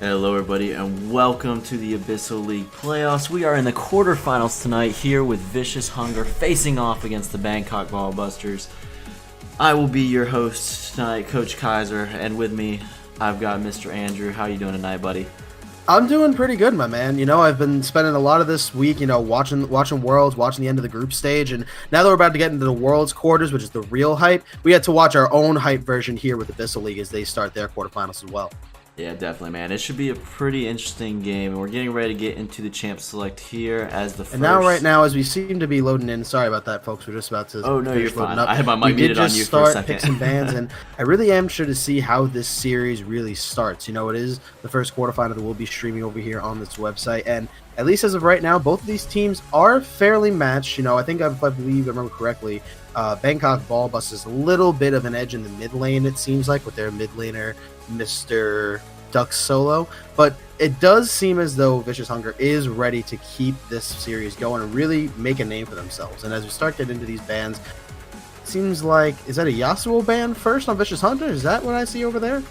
Hello everybody and welcome to the Abyssal League playoffs. We are in the quarterfinals tonight here with Vicious Hunger facing off against the Bangkok Ballbusters. I will be your host tonight, Coach Kaiser, and with me I've got Mr. Andrew. How you doing tonight, buddy? I'm doing pretty good, my man. I've been spending a lot of this week, watching Worlds, watching the end of the group stage, and now that we're about to get into the Worlds quarters, which is the real hype, we had to watch our own hype version here with the Abyssal League as they start their quarterfinals as well. Yeah, definitely, man. It should be a pretty interesting game, and we're getting ready to get into the Champ Select here as the first. And now, right now, as we seem to be loading in, sorry about that, folks. We're just about to. Oh no, you're fine. Up. I had my mic muted on you for a second. Pick some bands, and I really am sure to see how this series really starts. It is the first quarterfinal that we'll be streaming over here on this website, and at least as of right now, both of these teams are fairly matched. I think if I remember correctly, Bangkok Ballbusters a little bit of an edge in the mid lane. It seems like with their mid laner, Mr. Duck Solo, but it does seem as though Vicious Hunger is ready to keep this series going and really make a name for themselves. And as we start getting into these bans, it seems like, is that a Yasuo ban first on Vicious Hunter? Is that what I see over there?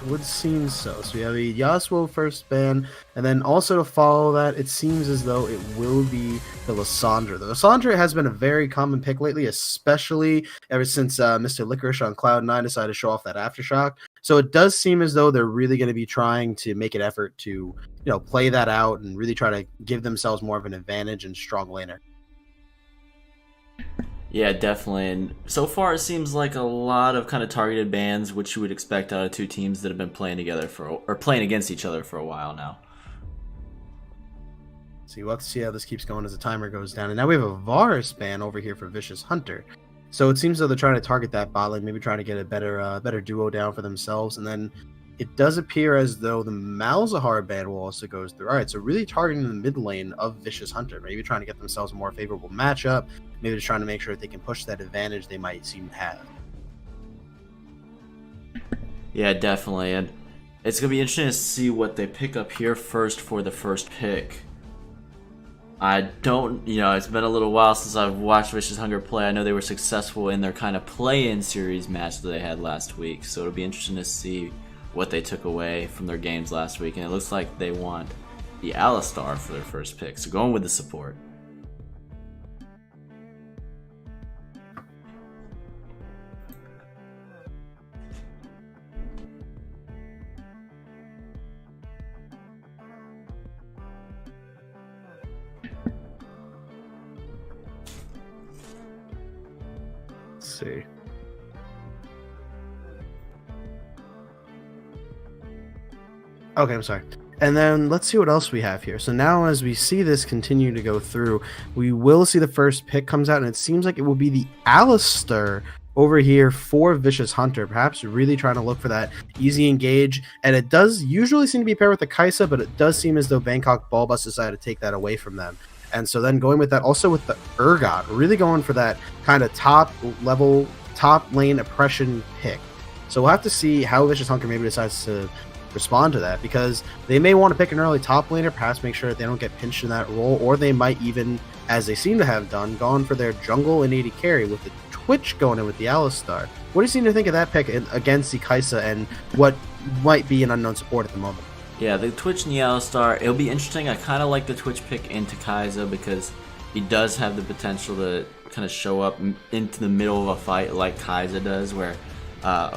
Would seem so. So we have a Yasuo first ban, and then also to follow that, it seems as though it will be the Lissandra. The Lissandra has been a very common pick lately, especially ever since Mr. Licorice on Cloud9 decided to show off that Aftershock. So it does seem as though they're really going to be trying to make an effort to, play that out and really try to give themselves more of an advantage and strong laner. Yeah, definitely. And so far, it seems like a lot of kind of targeted bans, which you would expect out of two teams that have been playing together or playing against each other for a while now. So we'll have to see how this keeps going as the timer goes down. And now we have a Varus ban over here for Vicious Hunter. So it seems though they're trying to target that bot lane, maybe trying to get a better duo down for themselves. And then it does appear as though the Malzahar ban will also goes through. All right, so really targeting the mid lane of Vicious Hunter, maybe trying to get themselves a more favorable matchup, maybe just trying to make sure that they can push that advantage they might seem to have. Yeah, definitely. And it's going to be interesting to see what they pick up here first for the first pick. I don't, it's been a little while since I've watched Vicious Hunger play. I know they were successful in their kind of play-in series match that they had last week, so it'll be interesting to see what they took away from their games last week, and it looks like they want the Alistar for their first pick, so going with the support. Let's see. Okay, I'm sorry. And then let's see what else we have here. So now as we see this continue to go through, we will see the first pick comes out, and it seems like it will be the Alistar over here for Vicious Hunter, perhaps really trying to look for that easy engage. And it does usually seem to be paired with the Kaisa, but it does seem as though Bangkok Ballbus decided to take that away from them. And so then going with that, also with the Urgot, really going for that kind of top lane oppression pick. So we'll have to see how Vicious Hunter maybe decides to respond to that, because they may want to pick an early top laner, perhaps make sure that they don't get pinched in that role, or they might even, as they seem to have done, gone for their jungle and AD carry with the Twitch going in with the Alistar. What do you seem to think of that pick against the Kaisa and what might be an unknown support at the moment? Yeah, the Twitch and the Alistar, it'll be interesting. I kind of like the Twitch pick into Kaisa because he does have the potential to kind of show up into the middle of a fight like Kaisa does, where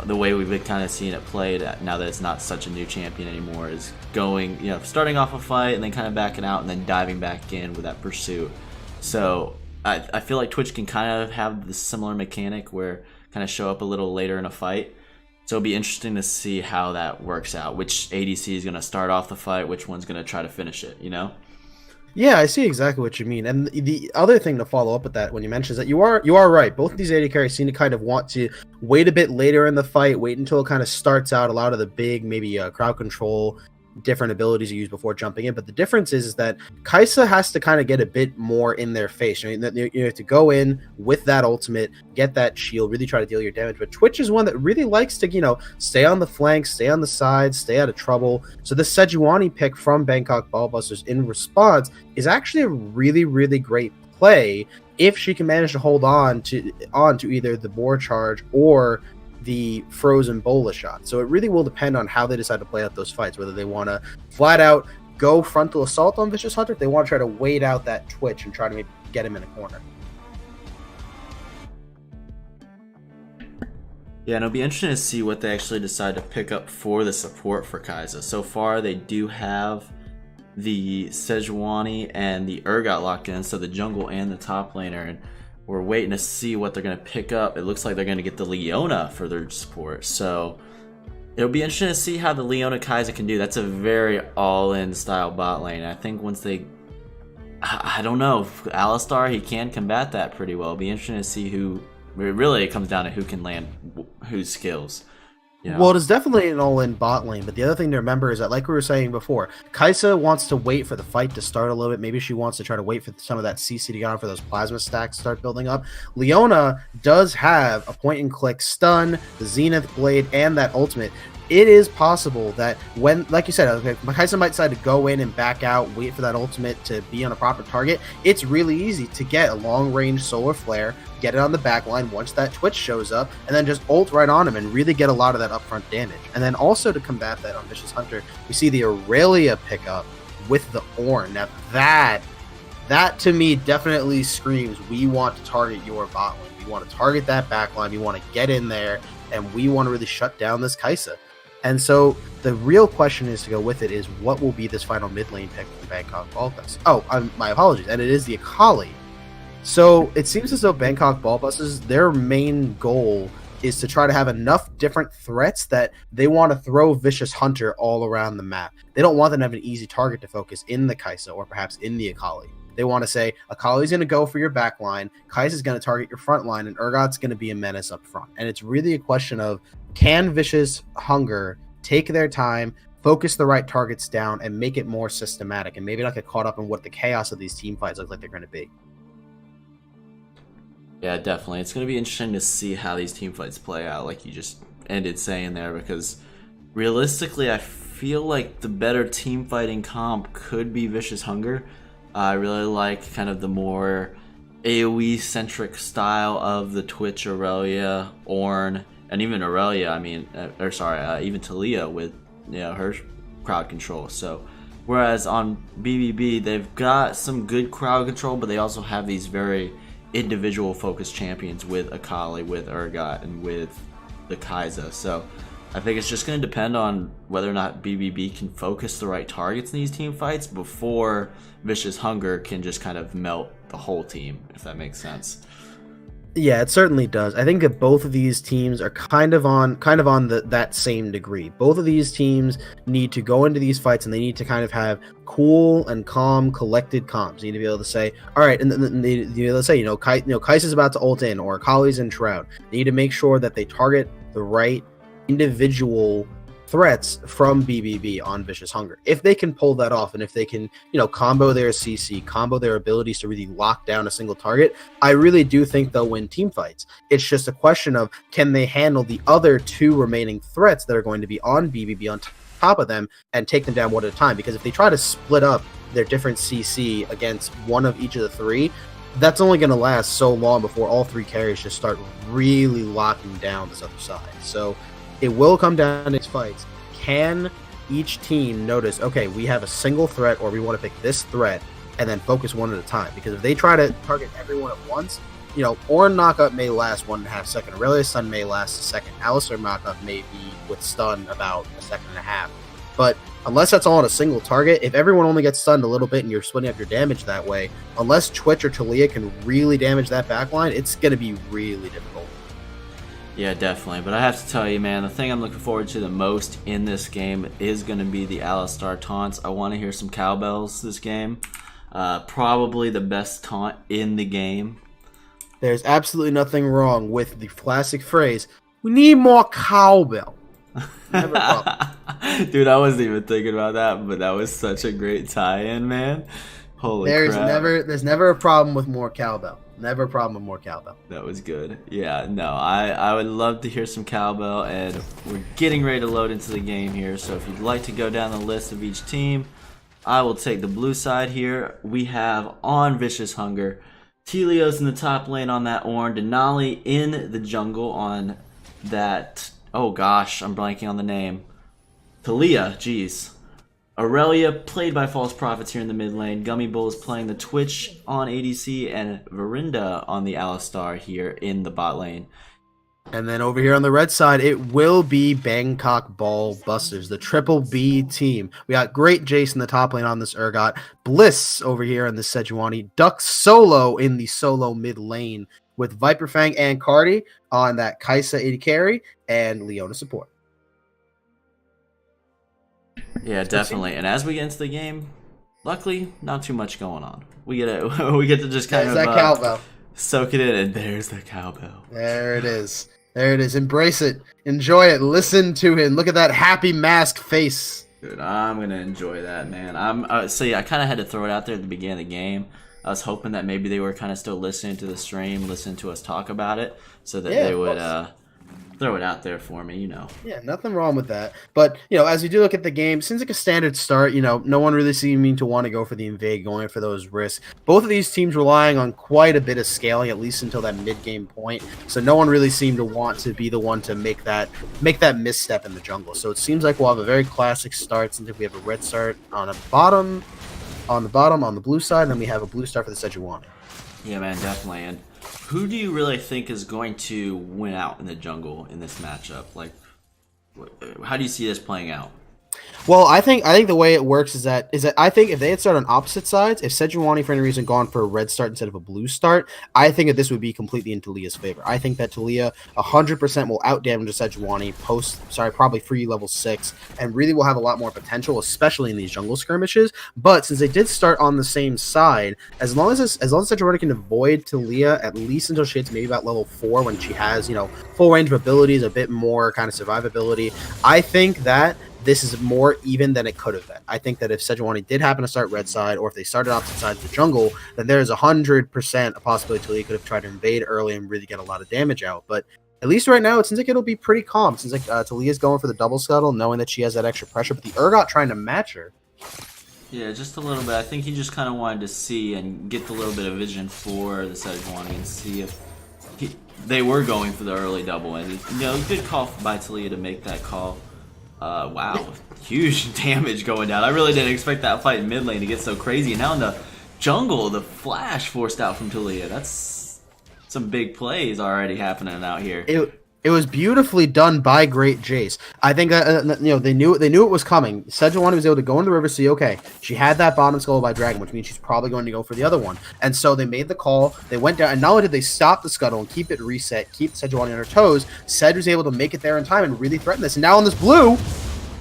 the way we've been kind of seeing it played now that it's not such a new champion anymore is going, starting off a fight and then kind of backing out and then diving back in with that pursuit. So I feel like Twitch can kind of have the similar mechanic where kind of show up a little later in a fight. So it'll be interesting to see how that works out. Which ADC is going to start off the fight, which one's going to try to finish it, Yeah, I see exactly what you mean. And the other thing to follow up with that when you mention is that you are right. Both of these AD carries seem to kind of want to wait a bit later in the fight, wait until it kind of starts out, a lot of the big maybe crowd control, different abilities you use before jumping in. But the difference is that Kaisa has to kind of get a bit more in their face. You have to go in with that ultimate, get that shield, really try to deal your damage. But Twitch is one that really likes to, stay on the flanks, stay on the sides, stay out of trouble. So this Sejuani pick from Bangkok Ballbusters in response is actually a really, really great play if she can manage to hold on to either the board charge or the frozen bola shot. So it really will depend on how they decide to play out those fights, whether they want to flat out go frontal assault on Vicious Hunter, if they want to try to wait out that twitch and try to maybe get him in a corner. Yeah, and it'll be interesting to see what they actually decide to pick up for the support for Kai'Sa. So far, they do have the Sejuani and the Urgot locked in, so the jungle and the top laner, and we're waiting to see what they're going to pick up. It looks like they're going to get the Leona for their support, so it'll be interesting to see how the Leona Kai'Sa can do. That's a very all-in style bot lane. I think once they... I don't know. Alistar, he can combat that pretty well. It'll be interesting to see who... Really, it comes down to who can land whose skills. You know? Well, it is definitely an all-in bot lane, but the other thing to remember is that, like we were saying before, Kai'Sa wants to wait for the fight to start a little bit. Maybe she wants to try to wait for some of that CC to go on for those plasma stacks to start building up. Leona does have a point-and-click stun, the Zenith Blade, and that ultimate. It is possible that when, like you said, okay, Kai'Sa might decide to go in and back out, wait for that ultimate to be on a proper target. It's really easy to get a long-range solar flare, get it on the back line once that Twitch shows up, and then just ult right on him and really get a lot of that upfront damage. And then also to combat that on Vicious Hunter, we see the Aurelia pickup with the Ornn. Now that to me definitely screams, we want to target your bot lane. We want to target that back line. We want to get in there, and we want to really shut down this Kai'Sa. And so the real question is to go with it is, what will be this final mid lane pick for Bangkok Ball Bus? Oh, my apologies. And it is the Akali. So it seems as though Bangkok Ball Buses, their main goal is to try to have enough different threats that they want to throw Vicious Hunter all around the map. They don't want them to have an easy target to focus in the Kai'Sa or perhaps in the Akali. They want to say, Akali's going to go for your back line, Kai'Sa's going to target your front line, and Urgot's going to be a menace up front. And it's really a question of, can Vicious Hunger take their time, focus the right targets down, and make it more systematic, and maybe not get caught up in what the chaos of these team fights look like they're going to be? Yeah, definitely. It's going to be interesting to see how these team fights play out, like you just ended saying there, because realistically, I feel like the better team fighting comp could be Vicious Hunger. I really like kind of the more AoE-centric style of the Twitch Aurelia, Ornn, and even Aurelia, even Talia with her crowd control. So, whereas on BBB, they've got some good crowd control, but they also have these very individual focused champions with Akali, with Urgot, and with the Kai'Sa. So I think it's just going to depend on whether or not BBB can focus the right targets in these team fights before Vicious Hunger can just kind of melt the whole team, if that makes sense. Yeah, it certainly does. I think that both of these teams are kind of on that same degree. Both of these teams need to go into these fights, and they need to kind of have cool and calm, collected comms. They need to be able to say, all right, and then they need to be able to say, Kai'Sa's about to ult in, or Akali's in Shroud. They need to make sure that they target the right individual threats from BBB on Vicious Hunger. If they can pull that off, and if they can, combo their CC, combo their abilities to really lock down a single target, I really do think they'll win team fights. It's just a question of, can they handle the other two remaining threats that are going to be on BBB on top of them and take them down one at a time? Because if they try to split up their different CC against one of each of the three, that's only going to last so long before all three carriers just start really locking down this other side. So it will come down to these fights. Can each team notice, okay, we have a single threat, or we want to pick this threat, and then focus one at a time? Because if they try to target everyone at once, Ornn knockup may last 1.5 seconds. Aurelia stun may last a second. Alistar knockup may be with stun about 1.5 seconds. But unless that's all on a single target, if everyone only gets stunned a little bit and you're splitting up your damage that way, unless Twitch or Talia can really damage that backline, it's going to be really difficult. Yeah, definitely. But I have to tell you, man, the thing I'm looking forward to the most in this game is going to be the Alistar taunts. I want to hear some cowbells this game. Probably the best taunt in the game. There's absolutely nothing wrong with the classic phrase, we need more cowbell. Never a problem. Dude, I wasn't even thinking about that, but that was such a great tie-in, man. Holy crap. There's never a problem with more cowbell. Never a problem with more cowbell. That was good. Yeah, no, I would love to hear some cowbell, and we're getting ready to load into the game here. So if you'd like to go down the list of each team, I will take the blue side here. We have on Vicious Hunger, Telios in the top lane on that Ornn, Denali in the jungle on that, oh gosh, I'm blanking on the name. Talia, jeez. Aurelia played by False Prophets here in the mid lane. Gummy Bull is playing the Twitch on ADC, and Verinda on the Alistar here in the bot lane. And then over here on the red side, it will be Bangkok Ball Busters, the Triple B team. We got Great Jace in the top lane on this Urgot, Bliss over here in the Sejuani, Duck Solo in the solo mid lane with Viper Fang and Cardi on that Kaisa AD carry and Leona support. Yeah, definitely. And as we get into the game, luckily, not too much going on. We get to just kind of that cowbell. Soak it in, and there's the cowbell. There it is. There it is. Embrace it. Enjoy it. Listen to him. Look at that happy mask face. Dude, I'm gonna enjoy that, man. I kind of had to throw it out there at the beginning of the game. I was hoping that maybe they were kind of still listening to the stream, listening to us talk about it, so that they would throw it out there for me, you know. Yeah, nothing wrong with that. But, you know, as we do look at the game, seems like a standard start. You know, no one really seeming to want to go for the invade, going for those risks. Both of these teams relying on quite a bit of scaling, at least until that mid-game point. So no one really seemed to want to be the one to make that misstep in the jungle. So it seems like we'll have a very classic start, since we have a red start on the bottom, on the blue side, and then we have a blue start for the Sejuani. Yeah, man, definitely. And who do you really think is going to win out in the jungle in this matchup? Like, how do you see this playing out? Well, I think the way it works is that I think if they had started on opposite sides, if Sejuani for any reason gone for a red start instead of a blue start, I think that this would be completely in Talia's favor. I think that Talia 100% will out damage Sejuani probably free level 6, and really will have a lot more potential, especially in these jungle skirmishes. But since they did start on the same side, as long as Sejuani can avoid Talia at least until she hits maybe about level 4, when she has, you know, full range of abilities, a bit more kind of survivability, I think that this is more even than it could have been. I think that if Sejuani did happen to start red side, or if they started opposite sides of the jungle, then there's 100% a possibility Talia could have tried to invade early and really get a lot of damage out. But at least right now, it seems like it'll be pretty calm. It seems like Talia's going for the double scuttle, knowing that she has that extra pressure, but the Urgot trying to match her. Yeah, just a little bit. I think he just kind of wanted to see and get a little bit of vision for the Sejuani and see if they were going for the early double. And, you know, good call by Talia to make that call. Wow, huge damage going down. I really didn't expect that fight in mid lane to get so crazy. And now in the jungle, the flash forced out from Talia. That's some big plays already happening out here. It was beautifully done by Great Jace. I think that you know, they knew it was coming. Sejuani was able to go in the river, see, okay, she had that bottom scuttle by dragon, which means she's probably going to go for the other one. And so they made the call. They went down, and not only did they stop the scuttle and keep it reset, keep Sejuani on her toes, Sej was able to make it there in time and really threaten this. And now on this blue,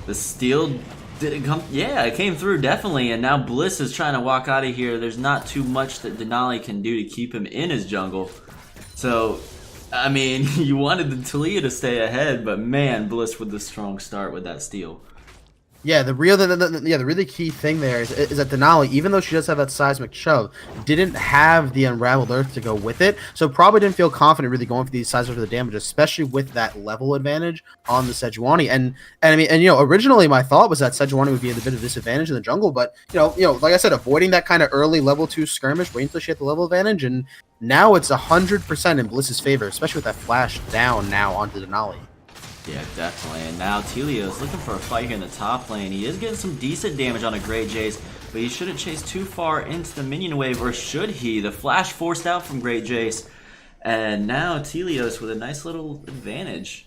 the steal didn't come. Yeah, it came through definitely. And now Bliss is trying to walk out of here. There's not too much that Denali can do to keep him in his jungle. So, I mean, you wanted the Talia to stay ahead, but man, Bliss with the strong start with that steal. Yeah, the really key thing there is that Denali, even though she does have that seismic shove, didn't have the Unraveled Earth to go with it, so probably didn't feel confident really going for these seismic for the damage, especially with that level advantage on the Sejuani. And I mean, you know, originally my thought was that Sejuani would be at a bit of disadvantage in the jungle, but you know, like I said, avoiding that kind of early level 2 skirmish, waiting until she had the level advantage, and now it's 100% in Bliss's favor, especially with that flash down now onto Denali. Yeah, definitely. And now Telio is looking for a fight here in the top lane. He is getting some decent damage on a Great Jace, but he shouldn't chase too far into the minion wave, or should he? The flash forced out from Great Jace. And now Telios with a nice little advantage.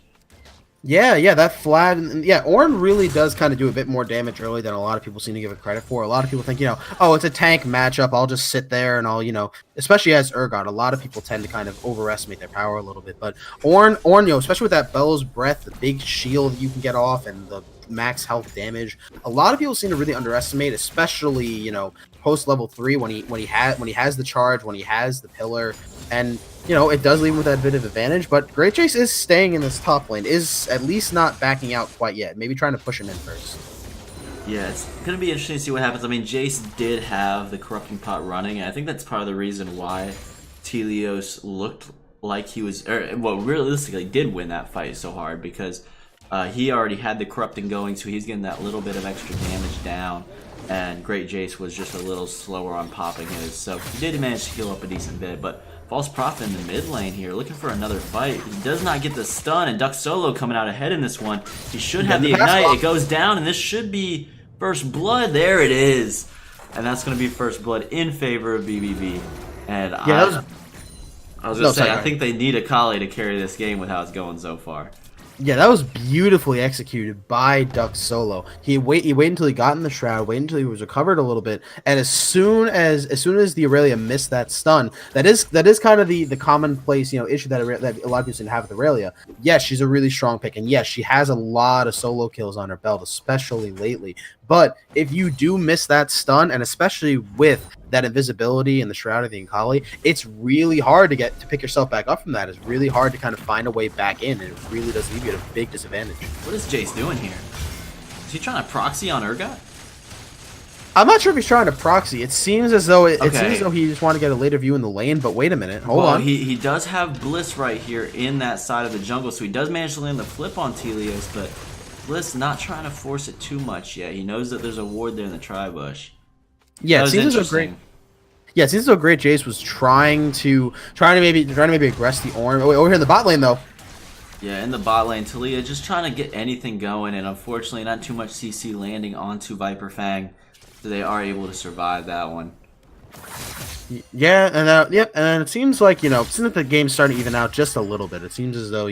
Yeah, that flat, and yeah, Ornn really does kind of do a bit more damage early than a lot of people seem to give it credit for. A lot of people think, you know, oh, it's a tank matchup, I'll just sit there and I'll, you know, especially as Urgot, a lot of people tend to kind of overestimate their power a little bit, but Ornn, you know, especially with that Bell's Breath, the big shield you can get off, and the max health damage, a lot of people seem to really underestimate, especially, you know, post level 3 when he has the charge, when he has the pillar, and you know, it does leave him with that bit of advantage. But Great Jace is staying in this top lane, is at least not backing out quite yet, maybe trying to push him in first. Yeah, it's going to be interesting to see what happens. I mean, Jace did have the Corrupting Pot running, and I think that's part of the reason why Telios looked like he was, or well, realistically did win that fight so hard, because he already had the Corrupting going, so he's getting that little bit of extra damage down, and Great Jace was just a little slower on popping his, so he did manage to heal up a decent bit. But False Prophet in the mid lane here, looking for another fight. He does not get the stun, and Duck Solo coming out ahead in this one. He should have the Ignite. It goes down, and this should be first blood. There it is. And that's going to be first blood in favor of BBB. And yeah, I was going to say, I think they need Akali to carry this game with how it's going so far. Yeah, that was beautifully executed by Duck Solo. He waited until he got in the shroud, waited until he was recovered a little bit, and as soon as the Aurelia missed that stun, that is kind of the commonplace issue that a lot of people seem to have with Aurelia. Yes, she's a really strong pick, and yes, she has a lot of solo kills on her belt, especially lately. But if you do miss that stun, and especially with that invisibility and the Shroud of the Akali, it's really hard to pick yourself back up from that. It's really hard to kind of find a way back in, and it really does leave you at a big disadvantage. What is Jace doing here? Is he trying to proxy on Urgot? I'm not sure if he's trying to proxy. It seems as though he just wanted to get a later view in the lane, but wait a minute. Hold on. He does have Bliss right here in that side of the jungle, so he does manage to land the flip on Telios, but Bliss not trying to force it too much yet. He knows that there's a ward there in the tri-bush. Yeah, it seems as though Great Jace was trying to maybe aggress the orange. Over here in the bot lane though. Yeah, in the bot lane, Talia just trying to get anything going, and unfortunately not too much CC landing onto Viper Fang, so they are able to survive that one. Yeah, and it seems like since the game's starting to even out just a little bit, it seems as though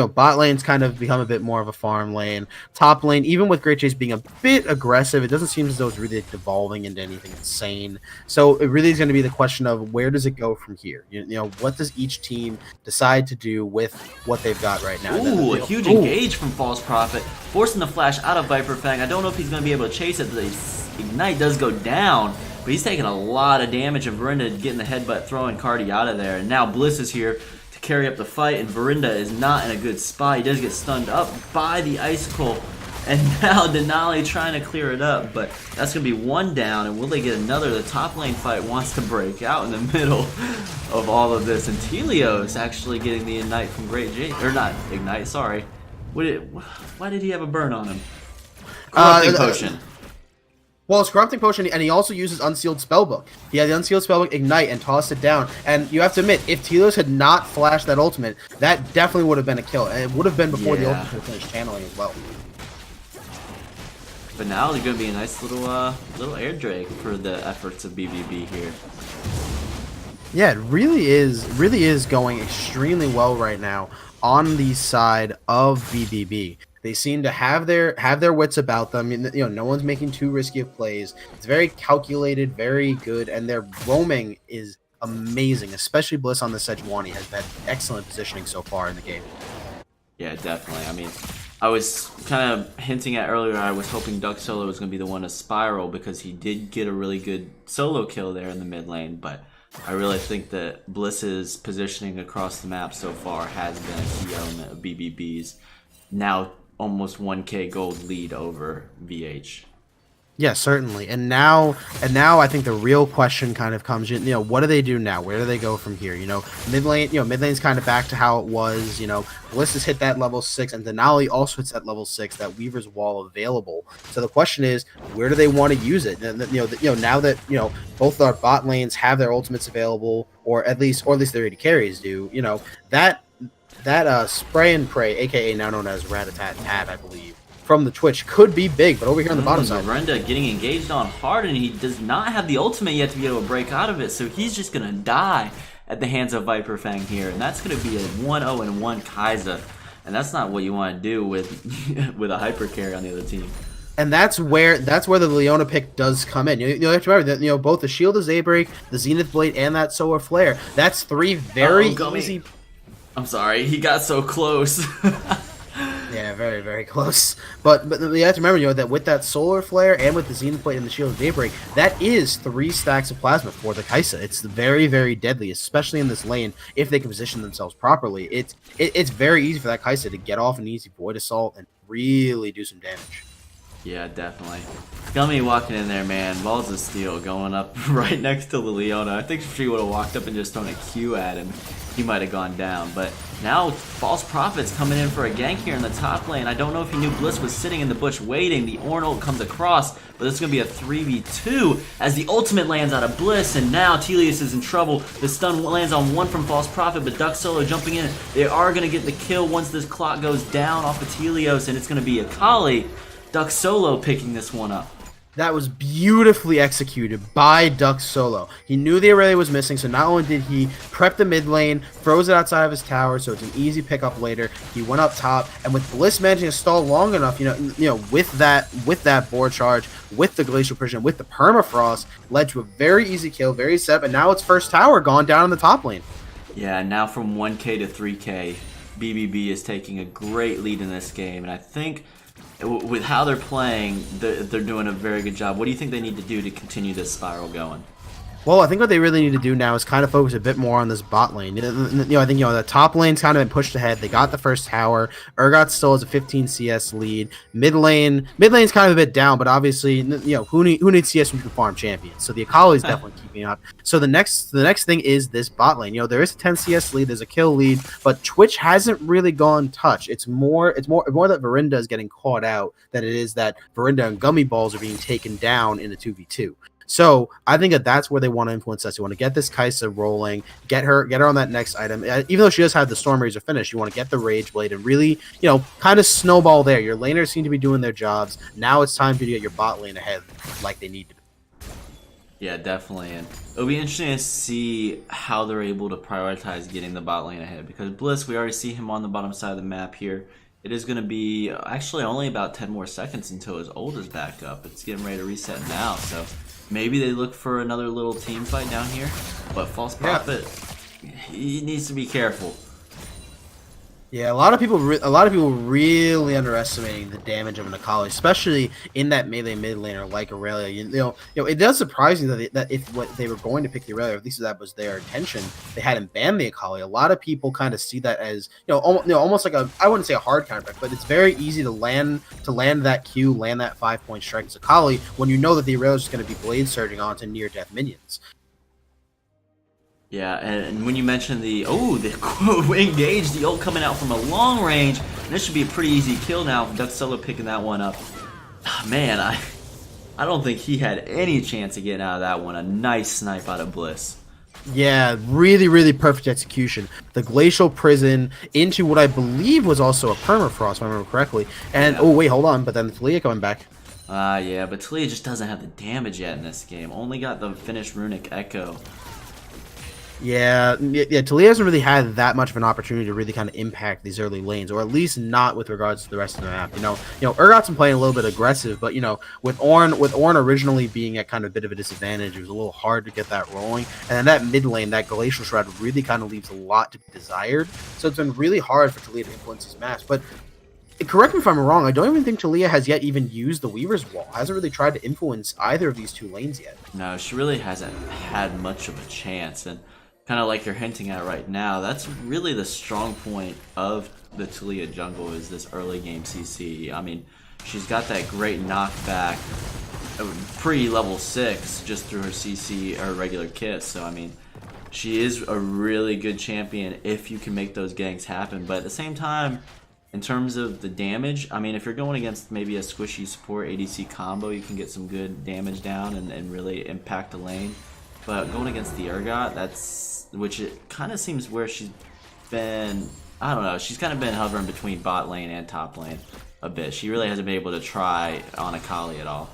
bot lane's kind of become a bit more of a farm lane. Top lane, even with Great Chase being a bit aggressive, it doesn't seem as though it's really devolving into anything insane. So it really is going to be the question of where does it go from here? What does each team decide to do with what they've got right now? Ooh, a huge engage from False Prophet, forcing the flash out of Viper Fang. I don't know if he's going to be able to chase it, but the Ignite does go down. But he's taking a lot of damage, and Verinda getting the headbutt, throwing Cardi out of there. And now Bliss is here to carry up the fight, and Verinda is not in a good spot. He does get stunned up by the Icicle, and now Denali trying to clear it up. But that's going to be one down, and will they get another? The top lane fight wants to break out in the middle of all of this. And Telios actually getting the Ignite from Great J. Or not Ignite, sorry. Why did he have a burn on him? Corrupting Potion. Well, it's Corrupting Potion, and he also uses Unsealed Spellbook. He had the Unsealed Spellbook Ignite and tossed it down. And you have to admit, if Telios had not flashed that ultimate, that definitely would have been a kill. And it would have been before the ultimate finished channeling as well. But now there's going to be a nice little air drag for the efforts of BBB here. Yeah, it really is going extremely well right now on the side of BBB. They seem to have their wits about them. No one's making too risky of plays. It's very calculated, very good, and their roaming is amazing. Especially Bliss on the Sejuani has had excellent positioning so far in the game. Yeah, definitely. I mean, I was kind of hinting at earlier, I was hoping Duck Solo was going to be the one to spiral because he did get a really good solo kill there in the mid lane, but I really think that Bliss's positioning across the map so far has been a key element of BBB's now almost 1k gold lead over VH. Yeah, certainly. And now I think the real question kind of comes in, what do they do now? Where do they go from here? Mid lane's kind of back to how it was, Bliss has hit that level 6 and Denali also hits that level 6, that Weaver's Wall available. So the question is, where do they want to use it? And now that, both our bot lanes have their ultimates available, or at least their AD carries do, that spray and pray, aka now known as Rat-a-tat-tat, I believe, from the Twitch could be big, but over here on the bottom side, Verinda getting engaged on hard, and he does not have the ultimate yet to be able to break out of it, so he's just gonna die at the hands of Viper Fang here, and that's gonna be a 1-0-1 Kai'Sa, and that's not what you want to do with with a hyper carry on the other team. And that's where the Leona pick does come in. You have to remember that both the Shield of Daybreak, the Zenith Blade, and that Solar Flare. That's three very easy. I'm sorry, he got so close. Yeah, very, very close. But you have to remember, that with that Solar Flare and with the Zenith Blade and the Shield of Daybreak, that is 3 stacks of plasma for the Kai'Sa. It's very, very deadly, especially in this lane if they can position themselves properly. It's very easy for that Kai'Sa to get off an easy Void Assault and really do some damage. Yeah, definitely. Gummy walking in there, man. Balls of Steel going up right next to the Leona. I think if she would have walked up and just thrown a Q at him, he might have gone down. But Now False Prophet's coming in for a gank here in the top lane. I don't know if he knew Bliss was sitting in the bush waiting. The Ornal comes across, but this is going to be a 3v2 as the ultimate lands out of Bliss, and now Telius is in trouble. The stun lands on one from False Prophet, but Duck Solo jumping in. They are going to get the kill once this clock goes down off of Telios, and it's going to be Akali. Duck Solo picking this one up. That was beautifully executed by Duck Solo. He knew the Aurelia was missing, so not only did he prep the mid lane, froze it outside of his tower, so it's an easy pickup later. He went up top, and with Bliss managing to stall long enough, with that board charge, with the Glacial Prison, with the permafrost, led to a very easy kill, very set. And now it's first tower gone down in the top lane. Yeah, now from 1K to 3K, BBB is taking a great lead in this game, and I think with how they're playing, they're doing a very good job. What do you think they need to do to continue this spiral going? Well, I think what they really need to do now is kind of focus a bit more on this bot lane. I think the top lane's kind of been pushed ahead. They got the first tower. Urgot still has a 15 CS lead. Mid lane's kind of a bit down, but obviously, who needs CS when you can farm champions? So the Akali's definitely keeping up. So the next thing is this bot lane. There is a 10 CS lead, there's a kill lead, but Twitch hasn't really gone touch. It's more that Verinda is getting caught out than it is that Verinda and Gummy Balls are being taken down in a 2v2. So I think that's where they want to influence us. You want to get this Kai'Sa rolling, get her on that next item. Even though she does have the Storm Razor finish, you want to get the Rage Blade and really, kind of snowball there. Your laners seem to be doing their jobs. Now it's time for you to get your bot lane ahead like they need to be. Yeah, definitely. And it'll be interesting to see how they're able to prioritize getting the bot lane ahead. Because Bliss, we already see him on the bottom side of the map here. It is going to be actually only about 10 more seconds until his ult is back up. It's getting ready to reset now, so maybe they look for another little team fight down here, but False Prophet, he needs to be careful. Yeah, a lot of people really underestimating the damage of an Akali, especially in that melee mid laner like Aurelia. It does surprise me that if what they were going to pick the Aurelia, at least that was their intention, they hadn't banned the Akali. A lot of people kind of see that as almost like I wouldn't say a hard counter, but it's very easy to land that Q, land that 5-point strike as Akali when you know that the Aurelia is just going to be blade surging onto near death minions. Yeah, and when you mentioned the engage, the ult coming out from a long range, and this should be a pretty easy kill now. Duck Solo picking that one up. Man, I don't think he had any chance of getting out of that one. A nice snipe out of Bliss. Yeah, really, really perfect execution. The Glacial Prison into what I believe was also a permafrost, if I remember correctly. And oh wait, hold on, but then Talia coming back. Yeah, but Talia just doesn't have the damage yet in this game. Only got the finished Runic Echo. Yeah, Talia hasn't really had that much of an opportunity to really kind of impact these early lanes, or at least not with regards to the rest of the map. Urgot's been playing a little bit aggressive, but with Ornn originally being at kind of a bit of a disadvantage, it was a little hard to get that rolling. And then that mid lane, that Glacial Shroud really kind of leaves a lot to be desired. So it's been really hard for Talia to influence these maps. But correct me if I'm wrong, I don't even think Talia has yet even used the Weaver's Wall. Hasn't really tried to influence either of these two lanes yet. No, she really hasn't had much of a chance, and kind of like you're hinting at right now, that's really the strong point of the Talia jungle is this early game CC. I mean, she's got that great knockback pre-level 6 just through her CC, her regular kit. So, I mean, she is a really good champion if you can make those ganks happen. But at the same time, in terms of the damage, I mean, if you're going against maybe a squishy support ADC combo, you can get some good damage down and really impact the lane. But going against the Urgot, which it kind of seems where she's been, I don't know, she's kind of been hovering between bot lane and top lane a bit. She really hasn't been able to try on Akali at all.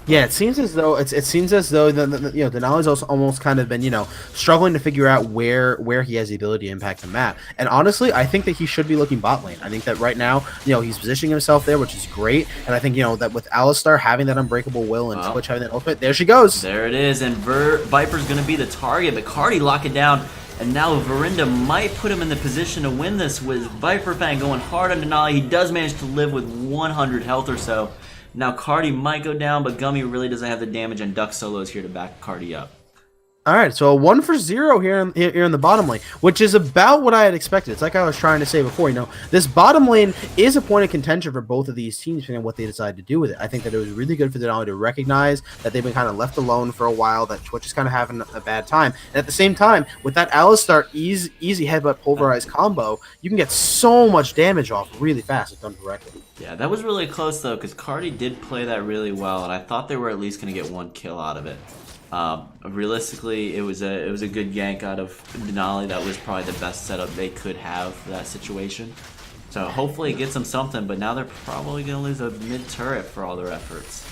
Yeah, it seems as though Denali's also almost kind of been struggling to figure out where he has the ability to impact the map. And honestly, I think that he should be looking bot lane. I think that right now he's positioning himself there, which is great. And I think that with Alistar having that unbreakable will and Twitch having that ultimate, there she goes. There it is, and Viper's gonna be the target, but Cardi lock it down. And now Verinda might put him in the position to win this with Viper Fang going hard on Denali. He does manage to live with 100 health or so. Now Cardi might go down, but Gummy really doesn't have the damage, and Duck Solo is here to back Cardi up. All right, so a 1 for 0 here in the bottom lane, which is about what I had expected. It's like I was trying to say before, this bottom lane is a point of contention for both of these teams, depending on what they decide to do with it. I think that it was really good for Denali to recognize that they've been kind of left alone for a while, that Twitch is kind of having a bad time. And at the same time, with that Alistar easy headbutt pulverized combo, you can get so much damage off really fast if done correctly. Yeah, that was really close though, because Cardi did play that really well, and I thought they were at least going to get 1 kill out of it. Realistically, it was a good gank out of Denali. That was probably the best setup they could have for that situation. So hopefully it gets them something, but now they're probably going to lose a mid turret for all their efforts.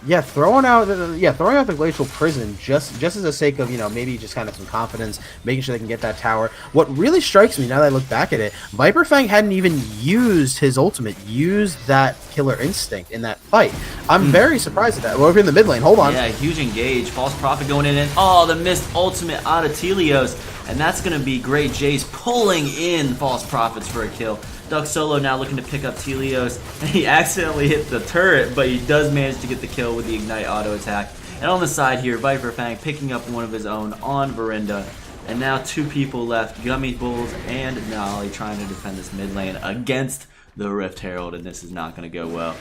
Yeah, throwing out the glacial prison just as a sake of maybe just kind of some confidence, making sure they can get that tower. What really strikes me now that I look back at it, Viper Fang hadn't even used his ultimate, used that killer instinct in that fight. I'm very surprised at that. We're over in the mid lane. Hold on. Yeah, huge engage. False Prophet going in, and oh, the missed ultimate out of Telios, and that's going to be Great Jace pulling in False Prophets for a kill. Duck Solo now looking to pick up Telios, and he accidentally hit the turret, but he does manage to get the kill with the Ignite auto attack. And on the side here, Viper Fang picking up one of his own on Verinda. And now 2 people left, Gummy Bulls and Denali, trying to defend this mid lane against the Rift Herald, and this is not going to go well.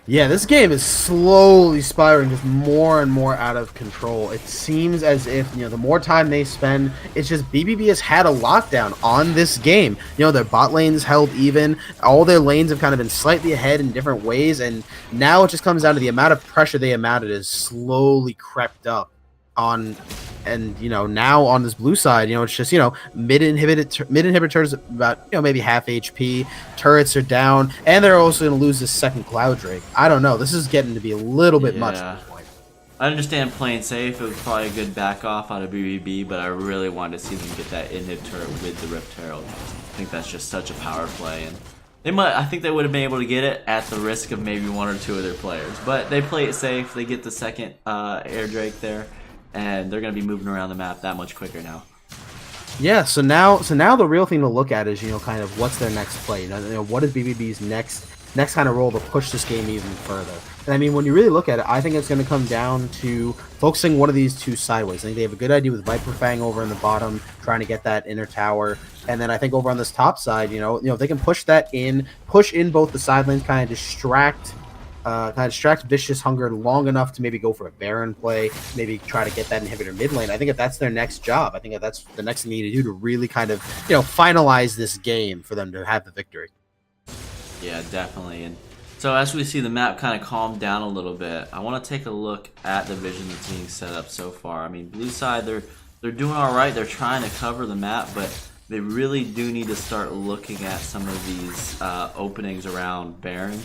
Yeah, this game is slowly spiraling just more and more out of control. It seems as if, the more time they spend, it's just BBB has had a lockdown on this game. Their bot lanes held even. All their lanes have kind of been slightly ahead in different ways, and now it just comes down to the amount of pressure they mounted is slowly crept up on. And now on this blue side, it's just mid inhibitors about maybe half HP. Turrets are down, and they're also going to lose this second Cloud Drake. I don't know. This is getting to be a little bit much at this point. I understand playing safe. It was probably a good back off out of BBB, but I really wanted to see them get that inhib turret with the Rift Herald. I think that's just such a power play, and I think they would have been able to get it at the risk of maybe 1 or 2 of their players. But they play it safe. They get the second Air Drake there. And they're going to be moving around the map that much quicker now. Yeah, so now the real thing to look at is kind of what's their next play. What is BBB's next kind of role to push this game even further. And I mean, when you really look at it, I think it's going to come down to focusing one of these 2 sideways. I think they have a good idea with Viper Fang over in the bottom, trying to get that inner tower. And then I think over on this top side, if they can push in both the side lanes, kind of distract Vicious Hunger long enough to maybe go for a Baron play, maybe try to get that inhibitor mid lane. I think if that's their next job, I think that's the next thing they need to do to really kind of, finalize this game for them to have the victory. Yeah, definitely. And so as we see the map kind of calm down a little bit, I want to take a look at the vision that's being set up so far. I mean, blue side, they're doing all right. They're trying to cover the map, but they really do need to start looking at some of these openings around Baron.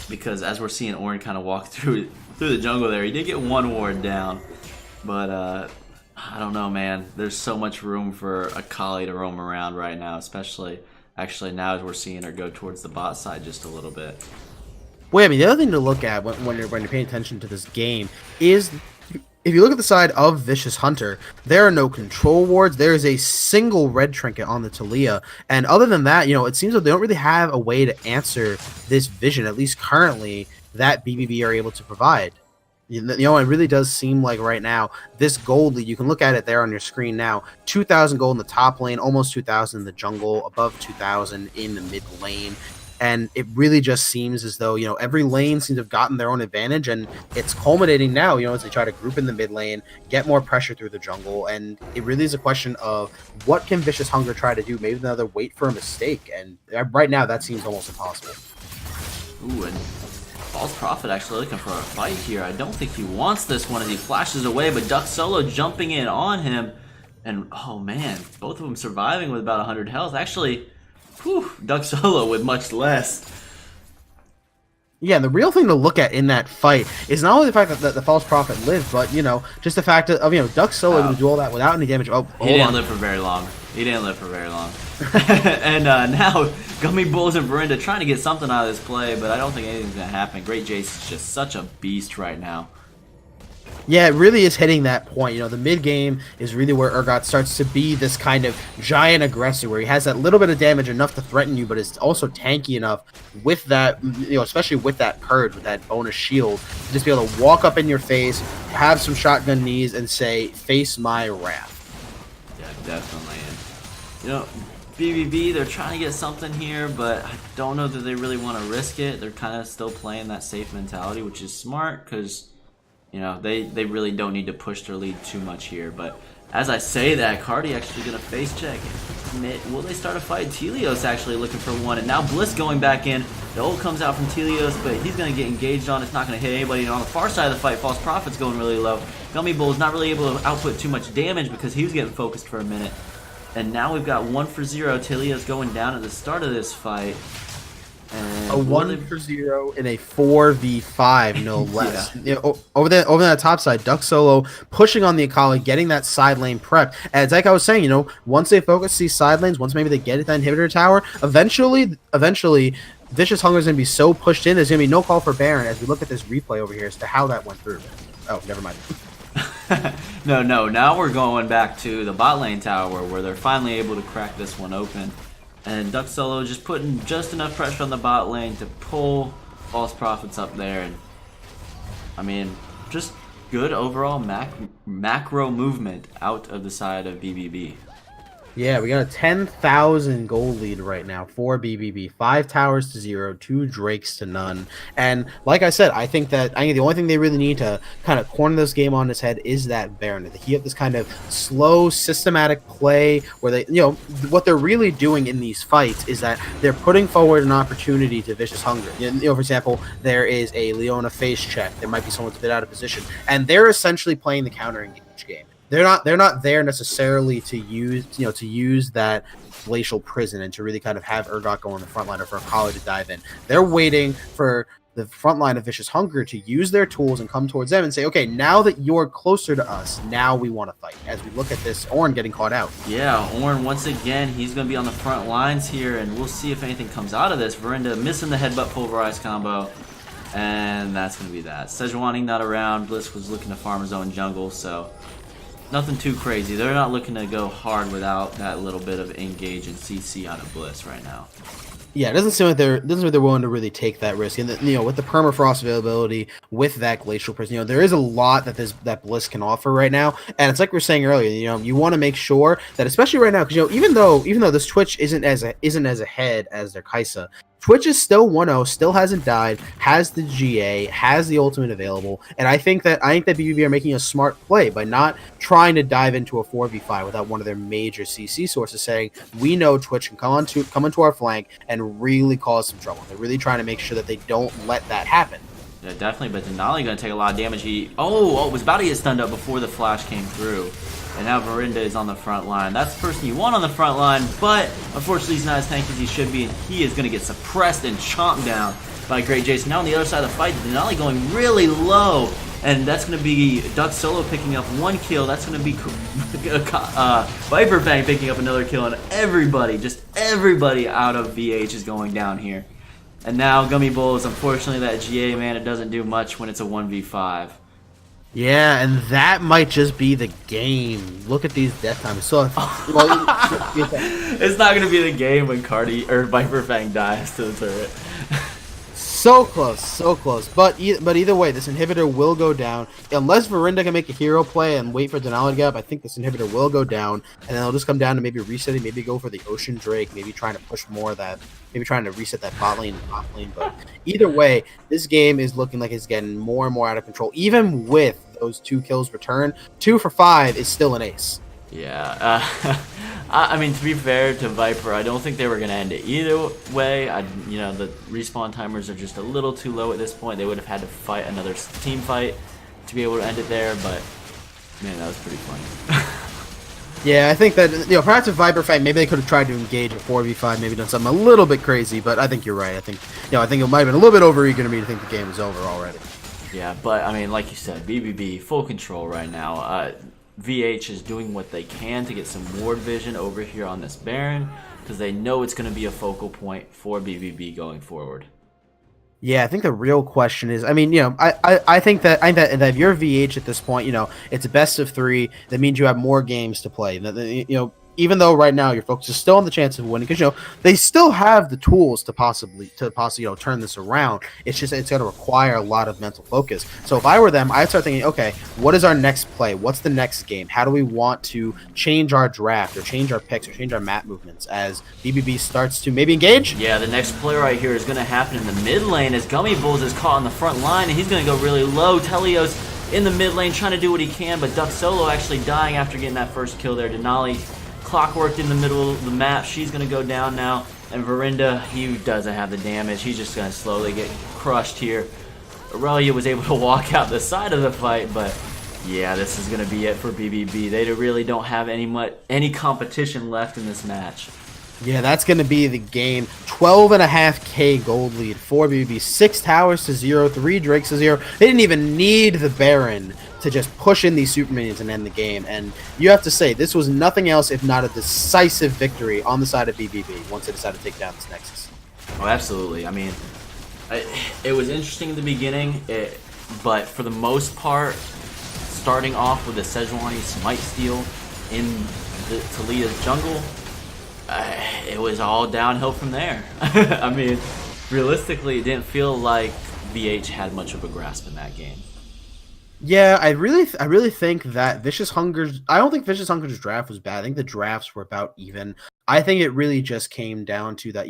Because as we're seeing Ornn kind of walk through the jungle there, he did get 1 ward down, but I don't know, man. There's so much room for a Kali to roam around right now, especially actually now as we're seeing her go towards the bot side just a little bit. Well, I mean, the other thing to look at when you're paying attention to this game is, if you look at the side of Vicious Hunter, there are no control wards. There is a single red trinket on the Taliyah. And other than that, it seems like they don't really have a way to answer this vision, at least currently, that BBB are able to provide. It really does seem like right now, this gold lead, you can look at it there on your screen now, 2,000 gold in the top lane, almost 2,000 in the jungle, above 2,000 in the mid lane. And it really just seems as though, every lane seems to have gotten their own advantage, and it's culminating now, as they try to group in the mid lane, get more pressure through the jungle, and it really is a question of what can Vicious Hunger try to do? Maybe another wait for a mistake, and right now that seems almost impossible. Ooh, and False Prophet actually looking for a fight here. I don't think he wants this one as he flashes away, but Duck Solo jumping in on him, and oh man, both of them surviving with about 100 health. Actually, Duck Solo with much less. Yeah, and the real thing to look at in that fight is not only the fact that the False Prophet lived, but, just the fact of, Duck Solo able to do all that without any damage. Oh, he didn't live for very long. And now Gummy Bulls and Verinda trying to get something out of this play, but I don't think anything's going to happen. Great Jace is just such a beast right now. Yeah, it really is hitting that point. You know, the mid game is really where Urgot starts to be this kind of giant aggressor, where he has that little bit of damage enough to threaten you, but is also tanky enough with that, you know, especially with that purge, with that bonus shield, to just be able to walk up in your face, have some shotgun knees, and say, "Face my wrath." Yeah, definitely. And, you know, BBB, they're trying to get something here, but I don't know that they really want to risk it. They're kind of still playing that safe mentality, which is smart because, you know, they really don't need to push their lead too much here. But as I say that, Cardi actually going to face check. Will they start a fight? Telios actually looking for one, and now Bliss going back in. The ult comes out from Telios, but he's going to get engaged on. It's not going to hit anybody. And on the far side of the fight, False Prophet's going really low. Gummy Bull's not really able to output too much damage because he was getting focused for a minute. And now we've got 1-for-0. Telios going down at the start of this fight. And a 1-for-0 in a 4v5, no less. Yeah. You know, over that top side, Duck Solo pushing on the Akali, getting that side lane prep. And it's like I was saying, you know, once they focus these side lanes, once maybe they get at that inhibitor tower, eventually, Vicious Hunger is going to be so pushed in, there's going to be no call for Baron as we look at this replay over here as to how that went through. Oh, never mind. No, now we're going back to the bot lane tower where they're finally able to crack this one open. And Duck Solo just putting just enough pressure on the bot lane to pull False Prophets up there. And I mean, just good overall macro movement out of the side of BBB. Yeah, we got a 10,000 gold lead right now for BBB. 5 towers to 0, 2 drakes to none. And like I said, I think the only thing they really need to kind of corner this game on its head is that Baron. They have this kind of slow, systematic play where they, you know, what they're really doing in these fights is that they're putting forward an opportunity to Vicious Hunger. You know, for example, there is a Leona face check. There might be someone a bit out of position, and they're essentially playing the counter engage game. They're not there necessarily to use that glacial prison and to really kind of have Urgot go on the front line or for Akali to dive in. They're waiting for the front line of Vicious Hunger to use their tools and come towards them and say, okay, now that you're closer to us, now we want to fight. As we look at this, Ornn getting caught out. Yeah, Ornn, once again, he's going to be on the front lines here, and we'll see if anything comes out of this. Verinda missing the headbutt pulverize combo, and that's going to be that. Sejuani not around. Bliss was looking to farm his own jungle, so nothing too crazy. They're not looking to go hard without that little bit of engage and CC out of Bliss right now. Yeah, it doesn't seem like they're willing to really take that risk. And you know, with the permafrost availability, with that glacial prison, you know, there is a lot that Bliss can offer right now. And it's like we were saying earlier, you know, you want to make sure that, especially right now, because you know, even though this Twitch isn't as ahead as their Kai'Sa, Twitch is still 1-0, still hasn't died, has the GA, has the ultimate available, and I think that BBB are making a smart play by not trying to dive into a 4v5 without one of their major CC sources saying, we know Twitch can come into our flank and really cause some trouble. They're really trying to make sure that they don't let that happen. Yeah, definitely, but Denali going to take a lot of damage. He was about to get stunned up before the flash came through. And now Verinda is on the front line. That's the person you want on the front line, but unfortunately he's not as tanky as he should be, and he is going to get suppressed and chomped down by Great Jason. Now on the other side of the fight, Denali going really low, and that's going to be Duck Solo picking up 1 kill. That's going to be Viper Fang picking up another kill, and just everybody out of VH is going down here. And now Gummy Bull is unfortunately that GA, man. It doesn't do much when it's a 1v5. Yeah, and that might just be the game. Look at these death times. So, it's not going to be the game when Viper Fang dies to the turret. So close. But either way, this inhibitor will go down. Unless Verinda can make a hero play and wait for Denali to get up, I think this inhibitor will go down. And then it'll just come down to maybe resetting, maybe go for the Ocean Drake, maybe trying to push more of that, maybe trying to reset that bot lane and top lane. But either way, this game is looking like it's getting more and more out of control. Even with those 2 kills return, 2 for 5 is still an ace. Yeah, I mean, to be fair to Viper, I don't think they were going to end it either way. You know, the respawn timers are just a little too low at this point. They would have had to fight another team fight to be able to end it there, but man, that was pretty funny. Yeah, I think that, you know, perhaps if Viper fight, maybe they could have tried to engage a 4v5, maybe done something a little bit crazy, but I think you're right. I think it might have been a little bit overeager to me to think the game was over already. Yeah, but I mean, like you said, BBB full control right now. VH is doing what they can to get some ward vision over here on this Baron because they know it's going to be a focal point for BBB going forward. Yeah, I think the real question is, I mean, I think that if you're VH at this point, it's a best of three. That means you have more games to play. Even though right now your focus is still on the chance of winning, because they still have the tools to possibly turn this around. It's just it's going to require a lot of mental focus. So if I were them, I'd start thinking, okay, what is our next play? What's the next game? How do we want to change our draft or change our picks or change our map movements as BBB starts to maybe engage? Yeah, the next play right here is going to happen in the mid lane as Gummy Bulls is caught on the front line, and he's going to go really low. Telios in the mid lane trying to do what he can, but Duck Solo actually dying after getting that first kill there. Denali clockworked in the middle of the map. She's going to go down now, and Verinda, he doesn't have the damage. He's just going to slowly get crushed here. Aurelia was able to walk out the side of the fight, but yeah, this is going to be it for BBB. They really don't have any competition left in this match. Yeah, that's going to be the game. 12.5k gold lead for BBB. 6 towers to 0, 3 drakes to 0. They didn't even need the Baron to just push in these super minions and end the game. And you have to say, this was nothing else if not a decisive victory on the side of BBB once they decided to take down this Nexus. Oh, absolutely. I mean, it was interesting in the beginning, but for the most part, starting off with the Sejuani Smite Steal in the Talia's jungle, it was all downhill from there. I mean, realistically, it didn't feel like VH had much of a grasp in that game. Yeah, I really think that Vicious Hunger's. I don't think Vicious Hunger's draft was bad. I think the drafts were about even. I think it really just came down to that.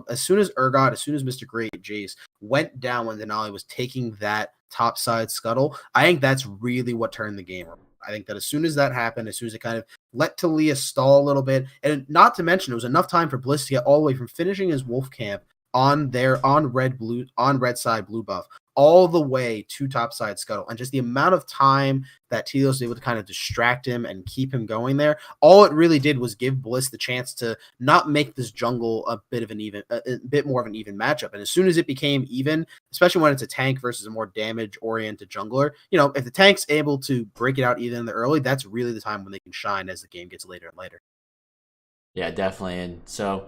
As soon as Urgot, as soon as Mr. Great Jace went down when Denali was taking that top side scuttle, I think that's really what turned the game around. I think that as soon as that happened, as soon as it kind of let Talia stall a little bit, and not to mention it was enough time for Bliss to get all the way from finishing his Wolf Camp on red side blue buff all the way to top side scuttle, and just the amount of time that Telios was able to kind of distract him and keep him going there, all it really did was give Bliss the chance to not make this jungle a bit more of an even matchup. And as soon as it became even, especially when it's a tank versus a more damage oriented jungler, if the tank's able to break it out even in the early, that's really the time when they can shine as the game gets later and later. Yeah, definitely. And so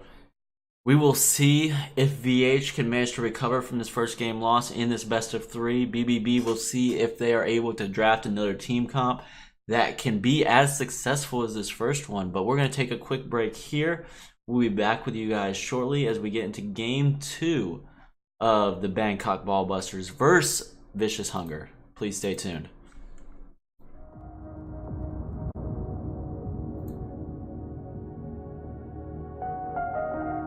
we will see if VH can manage to recover from this first game loss in this best of three. BBB will see if they are able to draft another team comp that can be as successful as this first one. But we're going to take a quick break here. We'll be back with you guys shortly as we get into game 2 of the Bangkok Ballbusters versus Vicious Hunger. Please stay tuned.